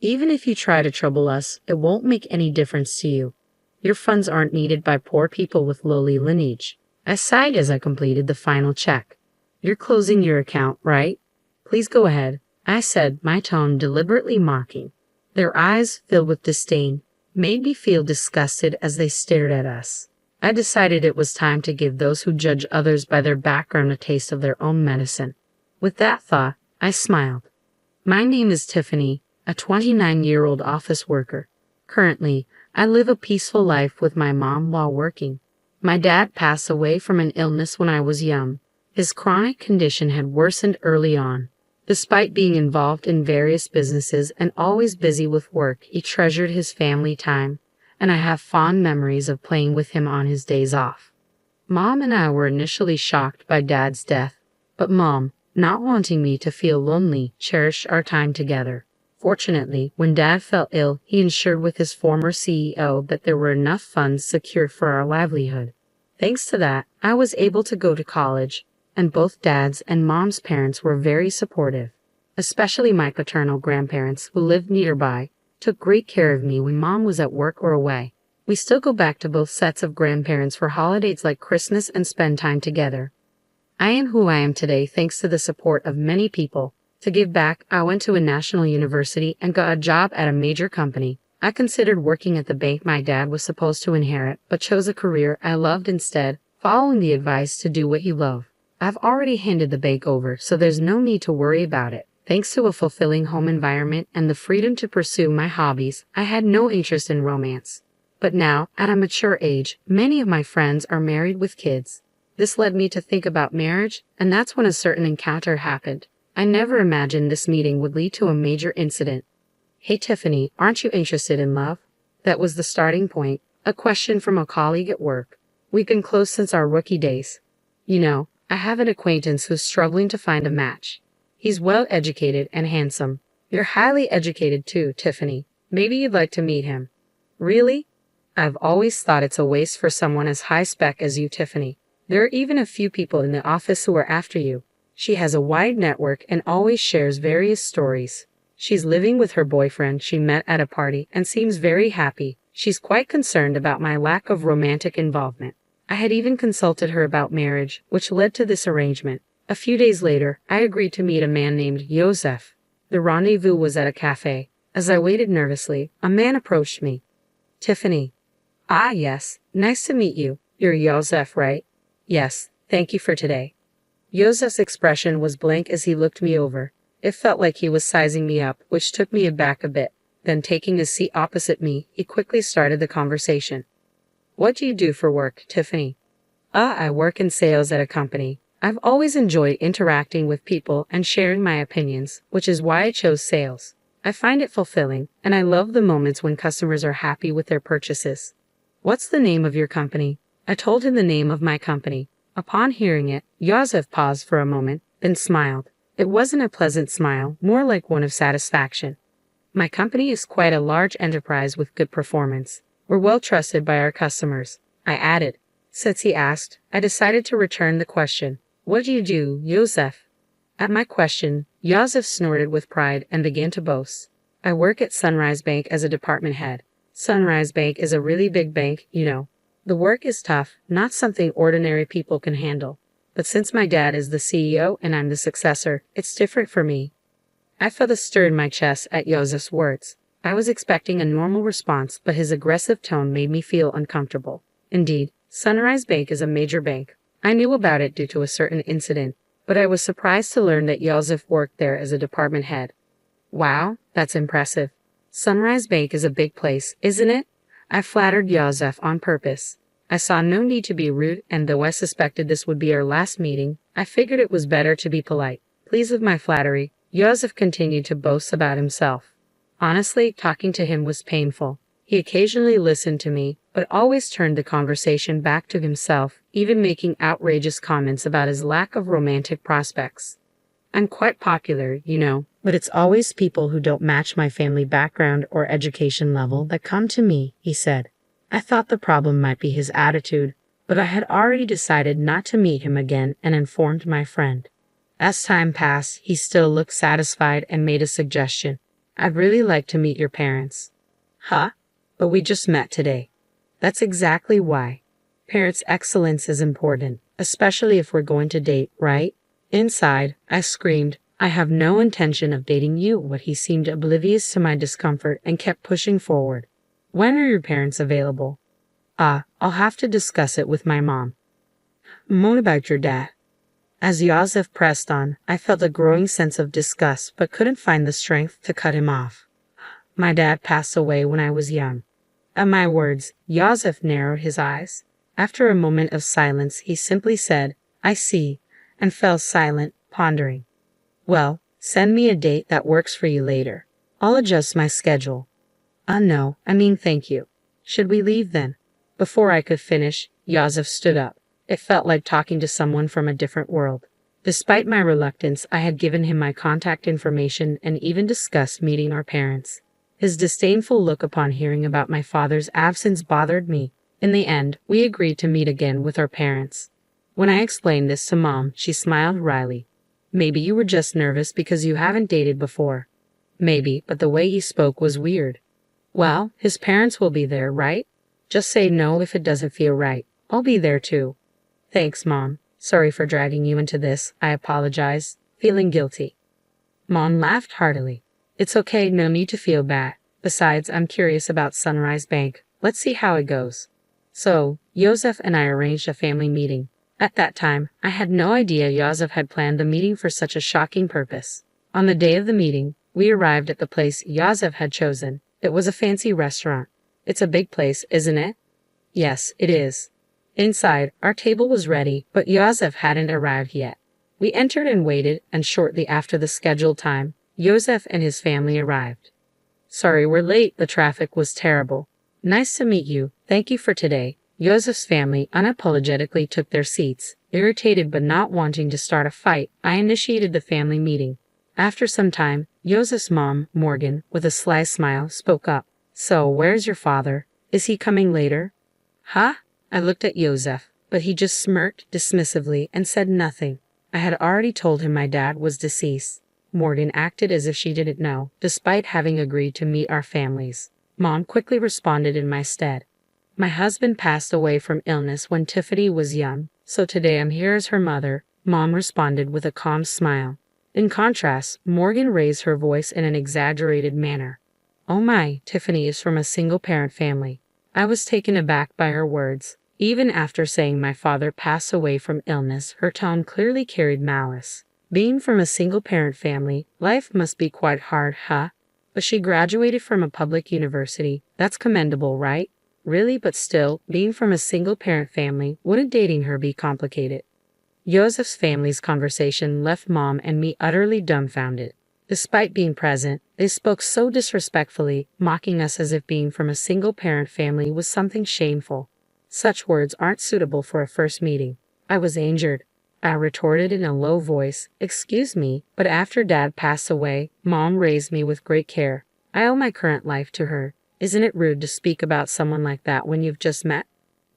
Even if you try to trouble us, it won't make any difference to you. Your funds aren't needed by poor people with lowly lineage. I sighed as I completed the final check. You're closing your account, right? Please go ahead, I said, my tone deliberately mocking. Their eyes, filled with disdain, made me feel disgusted as they stared at us. I decided it was time to give those who judge others by their background a taste of their own medicine. With that thought, I smiled. My name is Tiffany, a 29-year-old office worker. Currently, I live a peaceful life with my mom while working. My dad passed away from an illness when I was young. His chronic condition had worsened early on. Despite being involved in various businesses and always busy with work, he treasured his family time, and I have fond memories of playing with him on his days off. Mom and I were initially shocked by Dad's death, but Mom, not wanting me to feel lonely, cherished our time together. Fortunately, when Dad fell ill, he ensured with his former CEO that there were enough funds secured for our livelihood. Thanks to that, I was able to go to college, and both Dad's and Mom's parents were very supportive. Especially my paternal grandparents, who lived nearby, took great care of me when Mom was at work or away. We still go back to both sets of grandparents for holidays like Christmas and spend time together. I am who I am today thanks to the support of many people. To give back, I went to a national university and got a job at a major company. I considered working at the bank my dad was supposed to inherit, but chose a career I loved instead, following the advice to do what you love. I've already handed the bank over, so there's no need to worry about it. Thanks to a fulfilling home environment and the freedom to pursue my hobbies, I had no interest in romance. But now, at a mature age, many of my friends are married with kids. This led me to think about marriage, and that's when a certain encounter happened. I never imagined this meeting would lead to a major incident. Hey Tiffany, aren't you interested in love? That was the starting point, a question from a colleague at work. We've been close since our rookie days. You know, I have an acquaintance who's struggling to find a match. He's well educated and handsome. You're highly educated too, Tiffany. Maybe you'd like to meet him. Really? I've always thought it's a waste for someone as high spec as you, Tiffany. There are even a few people in the office who are after you. She has a wide network and always shares various stories. She's living with her boyfriend she met at a party and seems very happy. She's quite concerned about my lack of romantic involvement. I had even consulted her about marriage, which led to this arrangement. A few days later, I agreed to meet a man named Joseph. The rendezvous was at a cafe. As I waited nervously, a man approached me. Tiffany. Ah, yes. Nice to meet you. You're Joseph, right? Yes. Thank you for today. Joseph's expression was blank as he looked me over. It felt like he was sizing me up, which took me aback a bit. Then taking a seat opposite me, he quickly started the conversation. What do you do for work, Tiffany? I work in sales at a company. I've always enjoyed interacting with people and sharing my opinions, which is why I chose sales. I find it fulfilling, and I love the moments when customers are happy with their purchases. What's the name of your company? I told him the name of my company. Upon hearing it, Joseph paused for a moment, then smiled. It wasn't a pleasant smile, more like one of satisfaction. My company is quite a large enterprise with good performance. We're well trusted by our customers, I added. Since he asked, I decided to return the question. What do you do, Joseph? At my question, Joseph snorted with pride and began to boast. I work at Sunrise Bank as a department head. Sunrise Bank is a really big bank, you know. The work is tough, not something ordinary people can handle. But since my dad is the CEO and I'm the successor, it's different for me. I felt a stir in my chest at Joseph's words. I was expecting a normal response, but his aggressive tone made me feel uncomfortable. Indeed, Sunrise Bank is a major bank. I knew about it due to a certain incident, but I was surprised to learn that Joseph worked there as a department head. Wow, that's impressive. Sunrise Bank is a big place, isn't it? I flattered Joseph on purpose. I saw no need to be rude, and though I suspected this would be our last meeting, I figured it was better to be polite. Pleased with my flattery, Joseph continued to boast about himself. Honestly, talking to him was painful. He occasionally listened to me, but always turned the conversation back to himself, even making outrageous comments about his lack of romantic prospects. I'm quite popular, you know, but it's always people who don't match my family background or education level that come to me, he said. I thought the problem might be his attitude, but I had already decided not to meet him again and informed my friend. As time passed, he still looked satisfied and made a suggestion. I'd really like to meet your parents. Huh? But we just met today. That's exactly why. Parents' excellence is important, especially if we're going to date, right? Inside, I screamed, I have no intention of dating you, but he seemed oblivious to my discomfort and kept pushing forward. When are your parents available? I'll have to discuss it with my mom. What about your dad? As Yosef pressed on, I felt a growing sense of disgust but couldn't find the strength to cut him off. My dad passed away when I was young. At my words, Yosef narrowed his eyes. After a moment of silence, he simply said, I see, and fell silent, pondering. Well, send me a date that works for you later. I'll adjust my schedule. No, thank you. Should we leave then? Before I could finish, Yosef stood up. It felt like talking to someone from a different world. Despite my reluctance, I had given him my contact information and even discussed meeting our parents. His disdainful look upon hearing about my father's absence bothered me. In the end, we agreed to meet again with our parents. When I explained this to Mom, she smiled wryly. Maybe you were just nervous because you haven't dated before. Maybe, but the way he spoke was weird. Well, his parents will be there, right? Just say no if it doesn't feel right. I'll be there too. Thanks, Mom. Sorry for dragging you into this, I apologized, feeling guilty. Mom laughed heartily. It's okay, no need to feel bad. Besides, I'm curious about Sunrise Bank. Let's see how it goes. So, Yosef and I arranged a family meeting. At that time, I had no idea Yosef had planned the meeting for such a shocking purpose. On the day of the meeting, we arrived at the place Yosef had chosen. It was a fancy restaurant. It's a big place, isn't it? Yes, it is. Inside, our table was ready, but Yosef hadn't arrived yet. We entered and waited, and shortly after the scheduled time, Yosef and his family arrived. Sorry we're late, the traffic was terrible. Nice to meet you, thank you for today. Yosef's family unapologetically took their seats. Irritated but not wanting to start a fight, I initiated the family meeting. After some time, Yosef's mom, Morgan, with a sly smile, spoke up. So, where's your father? Is he coming later? Huh? I looked at Yosef, but he just smirked dismissively and said nothing. I had already told him my dad was deceased. Morgan acted as if she didn't know, despite having agreed to meet our families. Mom quickly responded in my stead. My husband passed away from illness when Tiffany was young, so today I'm here as her mother, Mom responded with a calm smile. In contrast, Morgan raised her voice in an exaggerated manner. Oh my, Tiffany is from a single-parent family. I was taken aback by her words. Even after saying my father passed away from illness, her tone clearly carried malice. Being from a single-parent family, life must be quite hard, huh? But she graduated from a public university. That's commendable, right? Really, but still, being from a single-parent family, wouldn't dating her be complicated? Yosef's family's conversation left Mom and me utterly dumbfounded. Despite being present, they spoke so disrespectfully, mocking us as if being from a single-parent family was something shameful. Such words aren't suitable for a first meeting. I was injured. I retorted in a low voice, excuse me, but after Dad passed away, Mom raised me with great care. I owe my current life to her. Isn't it rude to speak about someone like that when you've just met?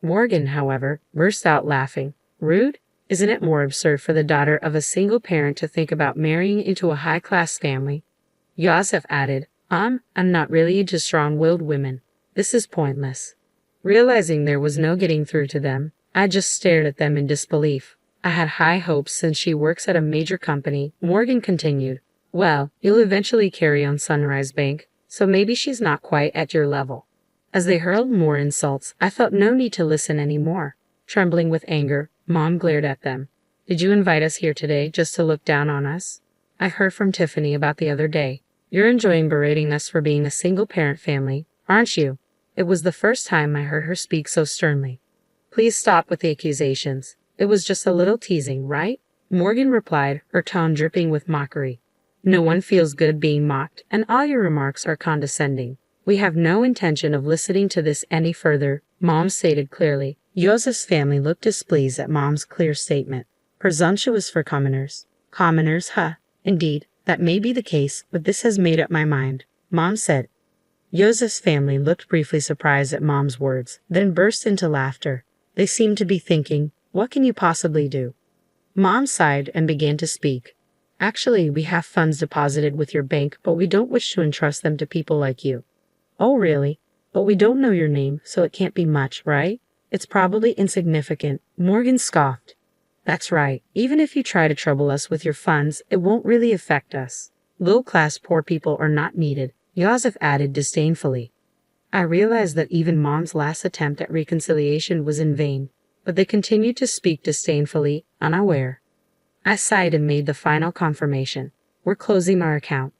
Morgan, however, burst out laughing. Rude? Isn't it more absurd for the daughter of a single parent to think about marrying into a high-class family? Yosef added, I'm not really into strong-willed women. This is pointless. Realizing there was no getting through to them, I just stared at them in disbelief. I had high hopes since she works at a major company. Morgan continued, well, you'll eventually carry on Sunrise Bank, so maybe she's not quite at your level. As they hurled more insults, I felt no need to listen anymore. Trembling with anger, Mom glared at them. Did you invite us here today just to look down on us? I heard from Tiffany about the other day. You're enjoying berating us for being a single-parent family, aren't you? It was the first time I heard her speak so sternly. Please stop with the accusations. It was just a little teasing, right? Morgan replied, her tone dripping with mockery. No one feels good being mocked, and all your remarks are condescending. We have no intention of listening to this any further, Mom stated clearly. Yosef's family looked displeased at Mom's clear statement. Presumptuous for commoners. Commoners, huh? Indeed, that may be the case, but this has made up my mind, Mom said. Yosef's family looked briefly surprised at Mom's words, then burst into laughter. They seemed to be thinking, what can you possibly do? Mom sighed and began to speak. Actually, we have funds deposited with your bank, but we don't wish to entrust them to people like you. Oh, really? But we don't know your name, so it can't be much, right? It's probably insignificant. Morgan scoffed. That's right. Even if you try to trouble us with your funds, it won't really affect us. Low-class poor people are not needed, Yosef added disdainfully. I realized that even Mom's last attempt at reconciliation was in vain, but they continued to speak disdainfully, unaware. I sighed and made the final confirmation. We're closing our account.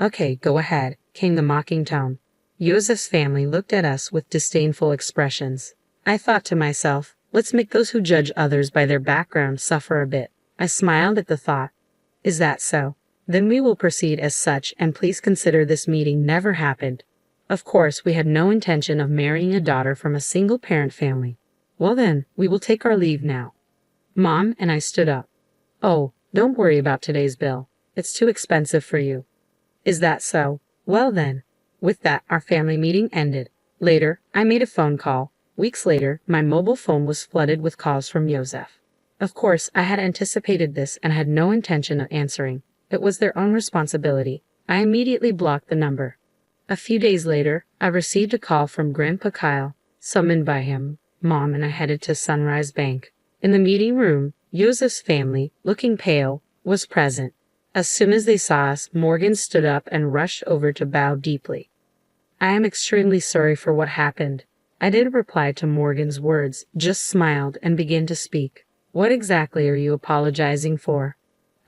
Okay, go ahead, came the mocking tone. Yosef's family looked at us with disdainful expressions. I thought to myself, let's make those who judge others by their background suffer a bit. I smiled at the thought. Is that so? Then we will proceed as such, and please consider this meeting never happened. Of course, we had no intention of marrying a daughter from a single-parent family. Well then, we will take our leave now. Mom and I stood up. Oh, don't worry about today's bill. It's too expensive for you. Is that so? Well then. With that, our family meeting ended. Later, I made a phone call. Weeks later, my mobile phone was flooded with calls from Yosef. Of course, I had anticipated this and had no intention of answering. It was their own responsibility. I immediately blocked the number. A few days later, I received a call from Grandpa Kyle. Summoned by him, Mom and I headed to Sunrise Bank. In the meeting room, Yosef's family, looking pale, was present. As soon as they saw us, Morgan stood up and rushed over to bow deeply. I am extremely sorry for what happened. I didn't reply to Morgan's words, just smiled and began to speak. What exactly are you apologizing for?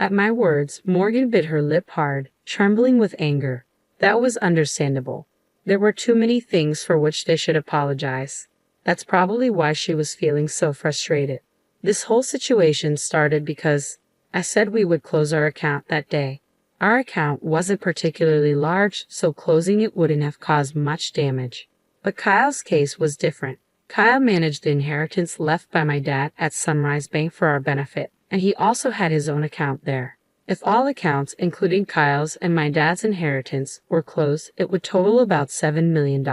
At my words, Morgan bit her lip hard, trembling with anger. That was understandable. There were too many things for which they should apologize. That's probably why she was feeling so frustrated. This whole situation started because I said we would close our account that day. Our account wasn't particularly large, so closing it wouldn't have caused much damage. But Kyle's case was different. Kyle managed the inheritance left by my dad at Sunrise Bank for our benefit, and he also had his own account there. If all accounts, including Kyle's and my dad's inheritance, were closed, it would total about $7 million.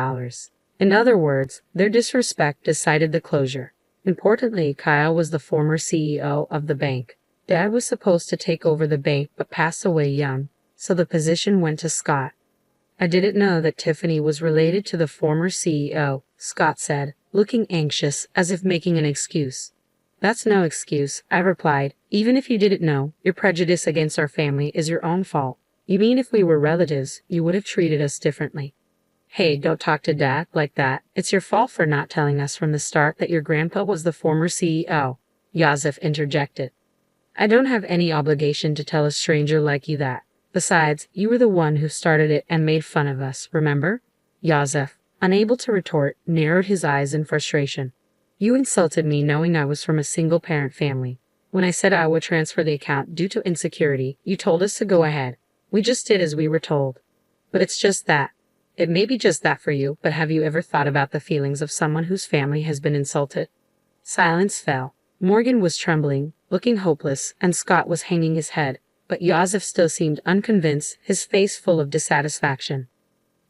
In other words, their disrespect decided the closure. Importantly, Kyle was the former CEO of the bank. Dad was supposed to take over the bank but passed away young, so the position went to Scott. I didn't know that Tiffany was related to the former CEO, Scott said, looking anxious, as if making an excuse. That's no excuse, I replied. Even if you didn't know, your prejudice against our family is your own fault. You mean if we were relatives, you would have treated us differently? Hey, don't talk to Dad like that. It's your fault for not telling us from the start that your grandpa was the former CEO, Yosef interjected. I don't have any obligation to tell a stranger like you that. Besides, you were the one who started it and made fun of us, remember? Yosef, unable to retort, narrowed his eyes in frustration. You insulted me knowing I was from a single-parent family. When I said I would transfer the account due to insecurity, you told us to go ahead. We just did as we were told. But it's just that. It may be just that for you, but have you ever thought about the feelings of someone whose family has been insulted? Silence fell. Morgan was trembling, looking hopeless, and Scott was hanging his head, but Yosef still seemed unconvinced, his face full of dissatisfaction.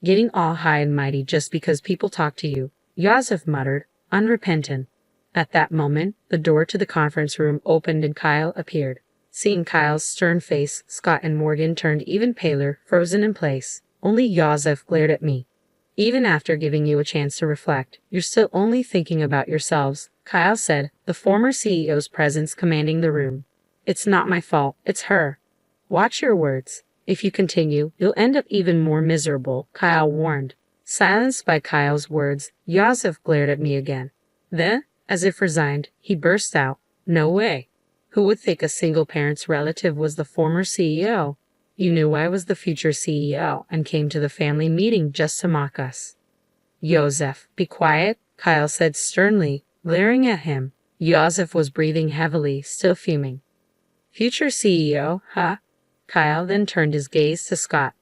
Getting all high and mighty just because people talk to you, Yosef muttered, unrepentant. At that moment, the door to the conference room opened and Kyle appeared. Seeing Kyle's stern face, Scott and Morgan turned even paler, frozen in place. Only Yosef glared at me. Even after giving you a chance to reflect, you're still only thinking about yourselves, Kyle said, the former CEO's presence commanding the room. It's not my fault, it's her. Watch your words. If you continue, you'll end up even more miserable, Kyle warned. Silenced by Kyle's words, Yosef glared at me again. Then, as if resigned, he burst out, No way. Who would think a single parent's relative was the former CEO? You knew I was the future CEO and came to the family meeting just to mock us. Yosef, be quiet, Kyle said sternly, glaring at him. Yosef was breathing heavily, still fuming. Future CEO, huh? Kyle then turned his gaze to Scott.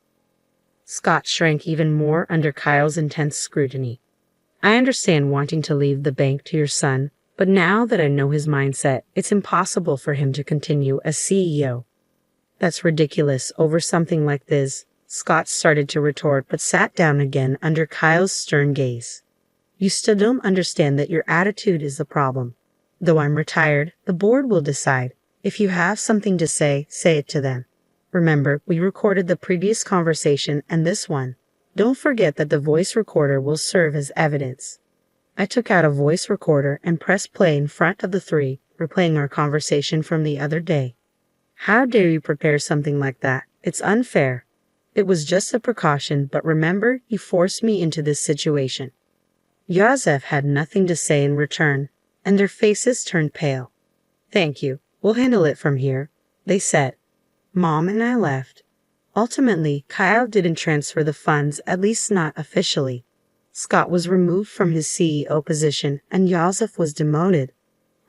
Scott shrank even more under Kyle's intense scrutiny. I understand wanting to leave the bank to your son, but now that I know his mindset, it's impossible for him to continue as CEO. That's ridiculous over something like this, Scott started to retort but sat down again under Kyle's stern gaze. You still don't understand that your attitude is the problem. Though I'm retired, the board will decide. If you have something to say, say it to them. Remember, we recorded the previous conversation and this one. Don't forget that the voice recorder will serve as evidence. I took out a voice recorder and pressed play in front of the three, replaying our conversation from the other day. How dare you prepare something like that? It's unfair. It was just a precaution, but remember, you forced me into this situation. Yosef had nothing to say in return, and their faces turned pale. Thank you. We'll handle it from here, they said. Mom and I left. Ultimately, Kyle didn't transfer the funds, at least not officially. Scott was removed from his CEO position, and Yosef was demoted.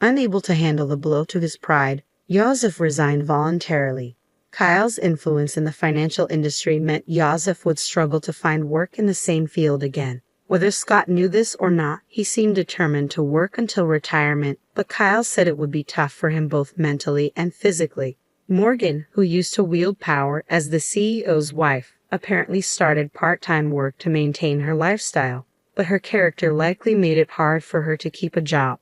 Unable to handle the blow to his pride, Yosef resigned voluntarily. Kyle's influence in the financial industry meant Yosef would struggle to find work in the same field again. Whether Scott knew this or not, he seemed determined to work until retirement, but Kyle said it would be tough for him both mentally and physically. Morgan, who used to wield power as the CEO's wife, apparently started part-time work to maintain her lifestyle, but her character likely made it hard for her to keep a job.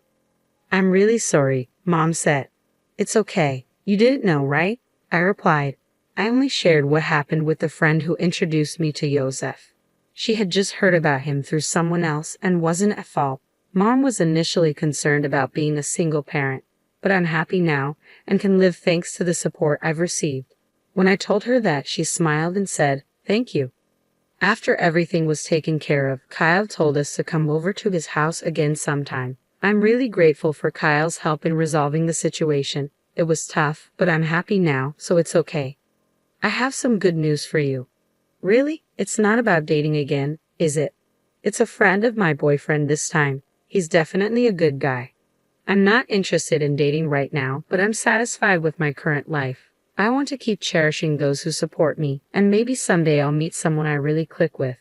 I'm really sorry, Mom said. It's okay. You didn't know, right? I replied. I only shared what happened with the friend who introduced me to Yosef. She had just heard about him through someone else and wasn't at fault. Mom was initially concerned about being a single parent, but I'm happy now and can live thanks to the support I've received. When I told her that, she smiled and said, "Thank you." After everything was taken care of, Kyle told us to come over to his house again sometime. I'm really grateful for Kyle's help in resolving the situation. It was tough, but I'm happy now, so it's okay. I have some good news for you. Really? It's not about dating again, is it? It's a friend of my boyfriend this time. He's definitely a good guy. I'm not interested in dating right now, but I'm satisfied with my current life. I want to keep cherishing those who support me, and maybe someday I'll meet someone I really click with.